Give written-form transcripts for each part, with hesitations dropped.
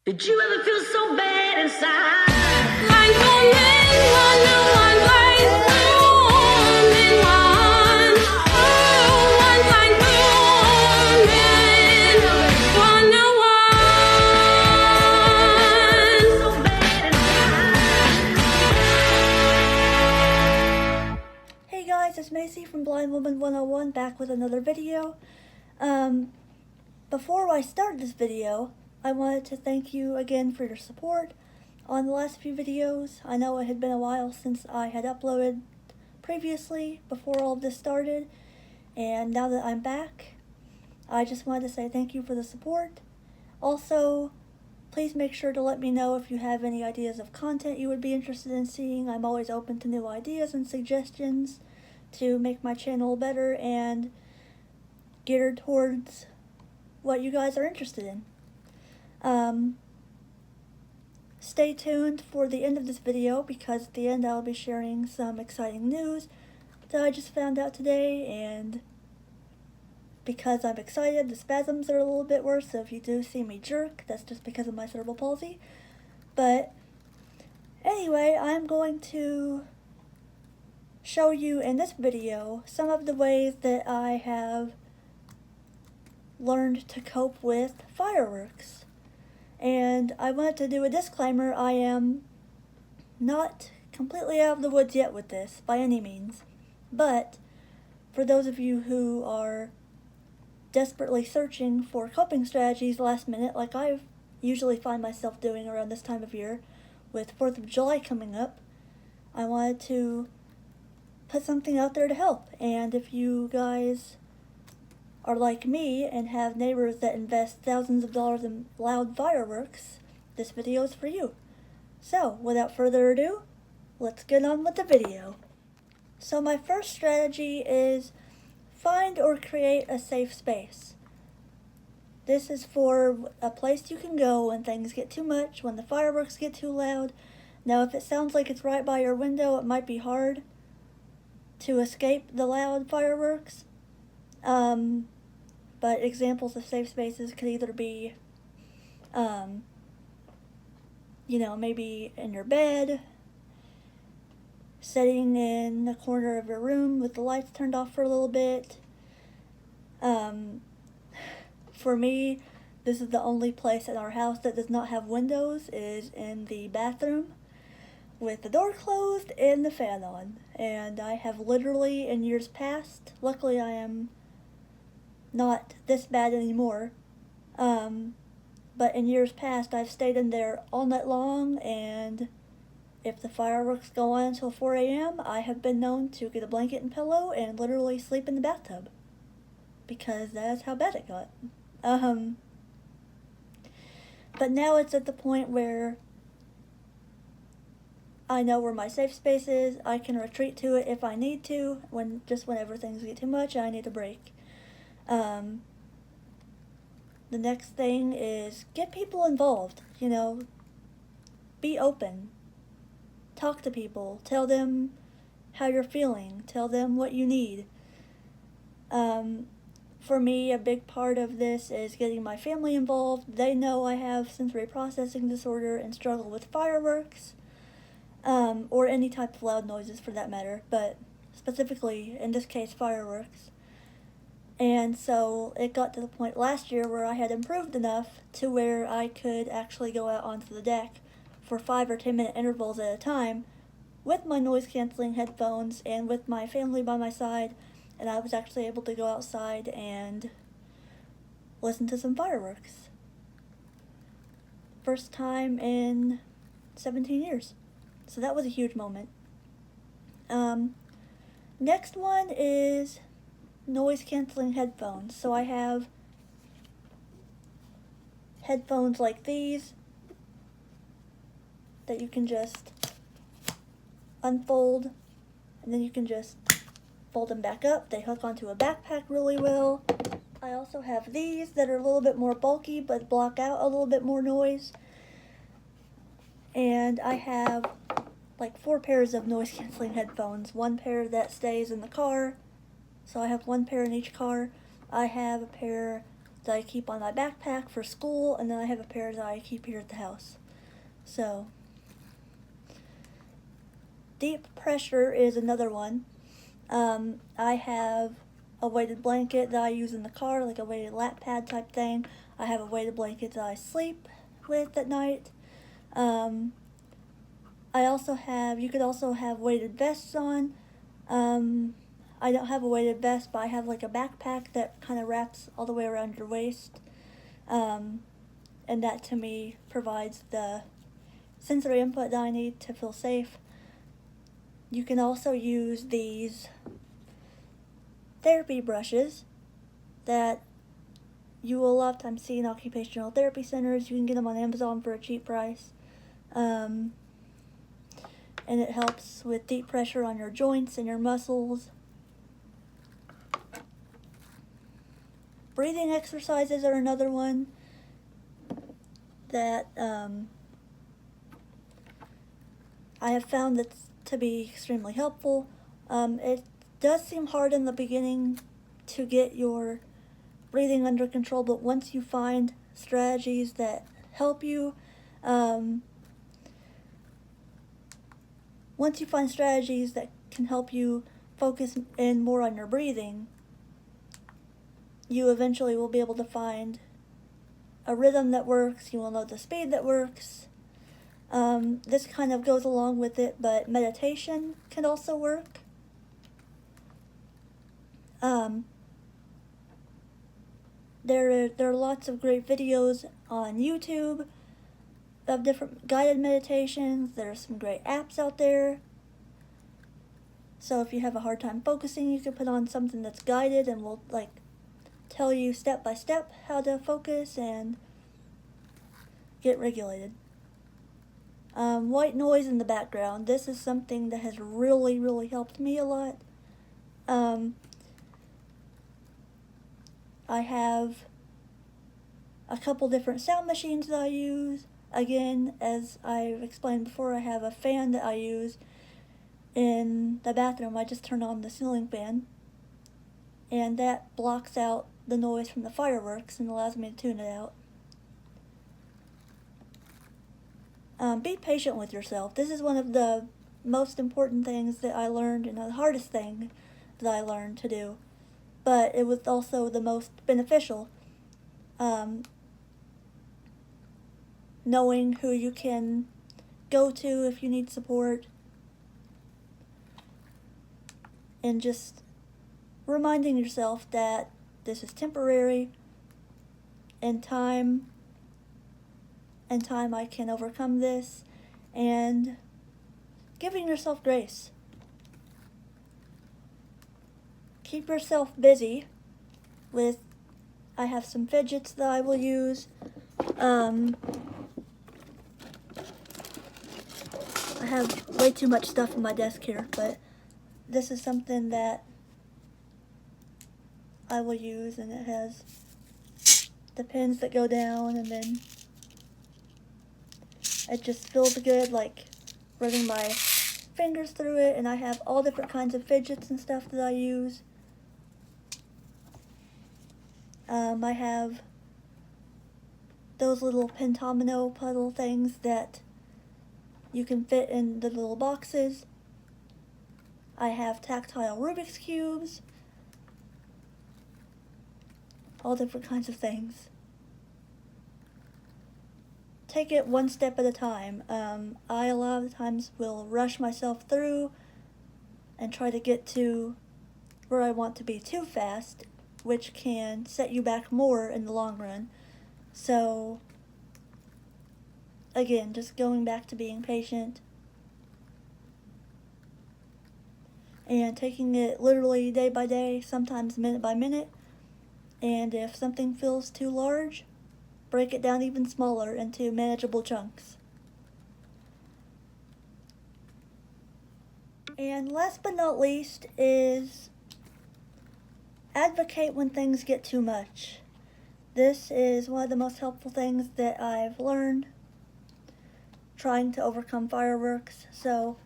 Did you ever feel so bad inside? Like a man, one light room in one. Oh, one light room in 101. So bad inside. Hey guys, it's Macy from Blind Woman 101 back with another video. Before I start this video, I wanted to thank you again for your support on the last few videos. I know it had been a while since I had uploaded previously before all of this started, and now that I'm back, I just wanted to say thank you for the support. Also, please make sure to let me know if you have any ideas of content you would be interested in seeing. I'm always open to new ideas and suggestions to make my channel better and geared towards what you guys are interested in. Stay tuned for the end of this video, because at the end I'll be sharing some exciting news that I just found out today, and because I'm excited, the spasms are a little bit worse, so if you do see me jerk, that's just because of my cerebral palsy. But anyway, I'm going to show you in this video some of the ways that I have learned to cope with fireworks. And I wanted to do a disclaimer: I am not completely out of the woods yet with this by any means, but for those of you who are desperately searching for coping strategies last minute, like I usually find myself doing around this time of year with 4th of July coming up, I wanted to put something out there to help. And if you guys are like me and have neighbors that invest thousands of dollars in loud fireworks, this video is for you. So, without further ado, let's get on with the video. So my first strategy is find or create a safe space. This is for a place you can go when things get too much, when the fireworks get too loud. Now, if it sounds like it's right by your window, it might be hard to escape the loud fireworks. But examples of safe spaces could either be, maybe in your bed, sitting in the corner of your room with the lights turned off for a little bit. For me, this is the only place in our house that does not have windows, is in the bathroom with the door closed and the fan on. And I have literally, in years past, luckily I am not this bad anymore, but in years past I've stayed in there all night long, and if the fireworks go on until 4 a.m., I have been known to get a blanket and pillow and literally sleep in the bathtub, because that's how bad it got. But now it's at the point where I know where my safe space is. I can retreat to it if I need to, whenever things get too much, I need a break. The next thing is get people involved, be open, talk to people, tell them how you're feeling, tell them what you need. For me, a big part of this is getting my family involved. They know I have sensory processing disorder and struggle with fireworks, or any type of loud noises for that matter, but specifically, in this case, fireworks. And so it got to the point last year where I had improved enough to where I could actually go out onto the deck for 5 or 10 minute intervals at a time with my noise canceling headphones and with my family by my side, and I was actually able to go outside and listen to some fireworks. First time in 17 years. So that was a huge moment. Next one is noise canceling headphones. So I have headphones like these that you can just unfold, and then you can just fold them back up. They hook onto a backpack really well. I also have these that are a little bit more bulky but block out a little bit more noise. And I have like 4 pairs of noise canceling headphones. 1 pair that stays in the car, so I have 1 pair in each car. I have a pair that I keep on my backpack for school, and then I have a pair that I keep here at the house. So, deep pressure is another one. I have a weighted blanket that I use in the car, like a weighted lap pad type thing. I have a weighted blanket that I sleep with at night. You could also have weighted vests on. I don't have a weighted vest, but I have like a backpack that kind of wraps all the way around your waist. And that to me provides the sensory input that I need to feel safe. You can also use these therapy brushes that you will a lot of times see in occupational therapy centers. You can get them on Amazon for a cheap price. And it helps with deep pressure on your joints and your muscles. Breathing exercises are another one that I have found that to be extremely helpful. It does seem hard in the beginning to get your breathing under control, but once you find strategies that help you, once you find strategies that can help you focus in more on your breathing, you eventually will be able to find a rhythm that works. You will know the speed that works. This kind of goes along with it, but meditation can also work. There are lots of great videos on YouTube of different guided meditations. There are some great apps out there. So if you have a hard time focusing, you can put on something that's guided and will tell you step by step how to focus and get regulated. White noise in the background. This is something that has really, really helped me a lot. I have a couple different sound machines that I use. Again, as I've explained before, I have a fan that I use in the bathroom. I just turn on the ceiling fan, and that blocks out the noise from the fireworks and allows me to tune it out. Be patient with yourself. This is one of the most important things that I learned, and the hardest thing that I learned to do. But it was also the most beneficial. Knowing who you can go to if you need support, and just reminding yourself that this is temporary. In time I can overcome this, and giving yourself grace. Keep yourself busy with, I have some fidgets that I will use. I have way too much stuff on my desk here, but this is something that I will use, and it has the pins that go down, and then it just feels good, like running my fingers through it. And I have all different kinds of fidgets and stuff that I use. I have those little pentomino puzzle things that you can fit in the little boxes. I have tactile Rubik's Cubes. All different kinds of things. Take it one step at a time. I a lot of times will rush myself through and try to get to where I want to be too fast, which can set you back more in the long run. So, again, just going back to being patient and taking it literally day by day, sometimes minute by minute. And if something feels too large, break it down even smaller into manageable chunks. And last but not least is advocate when things get too much. This is one of the most helpful things that I've learned trying to overcome fireworks. So,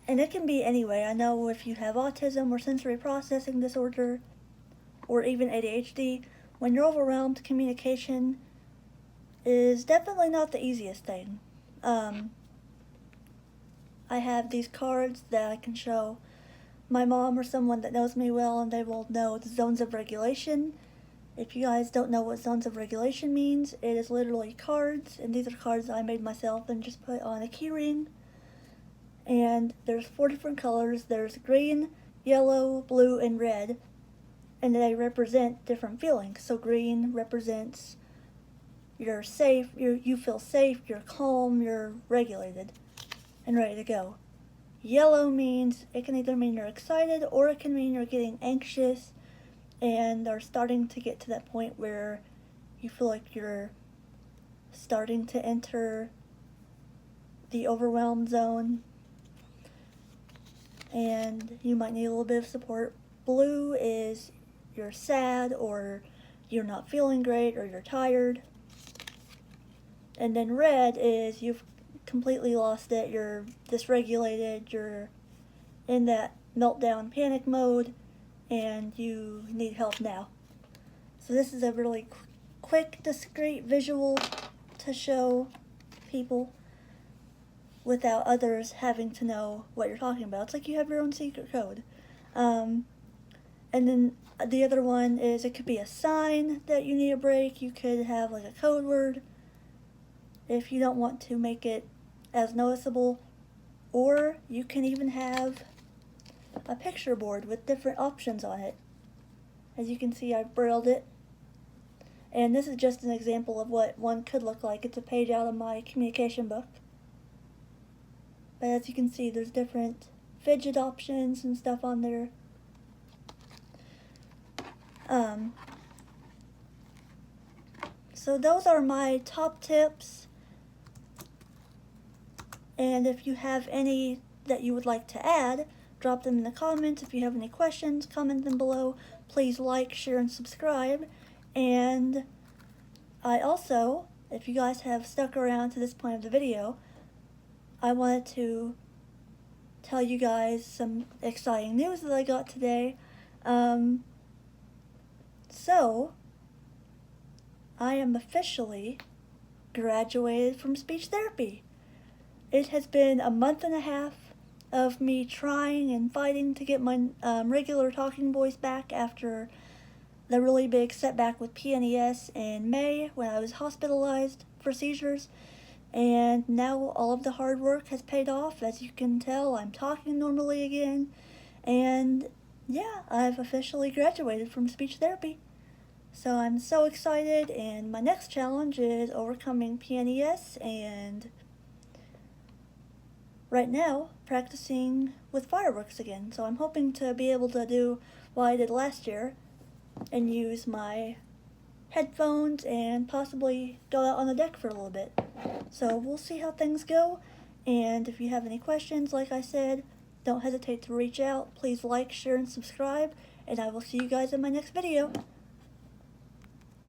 and it can be anyway. I know if you have autism or sensory processing disorder or even ADHD, when you're overwhelmed, communication is definitely not the easiest thing. I have these cards that I can show my mom or someone that knows me well, and they will know the zones of regulation. If you guys don't know what zones of regulation means, it is literally cards, and these are cards I made myself and just put on a key ring. And there's 4 different colors. There's green, yellow, blue, and red, and they represent different feelings. So green represents you're safe, you feel safe, you're calm, you're regulated, and ready to go. Yellow means, it can either mean you're excited or it can mean you're getting anxious and are starting to get to that point where you feel like you're starting to enter the overwhelmed zone and you might need a little bit of support. Blue is you're sad or you're not feeling great or you're tired. And then red is you've completely lost it, you're dysregulated, you're in that meltdown panic mode, and you need help now. So this is a really quick, discreet visual to show people without others having to know what you're talking about. It's like you have your own secret code. And then the other one is it could be a sign that you need a break. You could have like a code word if you don't want to make it as noticeable, or you can even have a picture board with different options on it. As you can see, I've brailled it, and this is just an example of what one could look like. It's a page out of my communication book, but as you can see, there's different fidget options and stuff on there. So those are my top tips. And if you have any that you would like to add, drop them in the comments. If you have any questions, comment them below. Please like, share, and subscribe. And I also, if you guys have stuck around to this point of the video, I wanted to tell you guys some exciting news that I got today. So, I am officially graduated from speech therapy. It has been a month and a half of me trying and fighting to get my regular talking voice back after the really big setback with PNES in May when I was hospitalized for seizures. And now all of the hard work has paid off. As you can tell, I'm talking normally again. And yeah, I've officially graduated from speech therapy. So I'm so excited, and my next challenge is overcoming PNES and right now practicing with fireworks again. So I'm hoping to be able to do what I did last year and use my headphones and possibly go out on the deck for a little bit. So we'll see how things go, and if you have any questions, like I said, don't hesitate to reach out. Please like, share, and subscribe, and I will see you guys in my next video.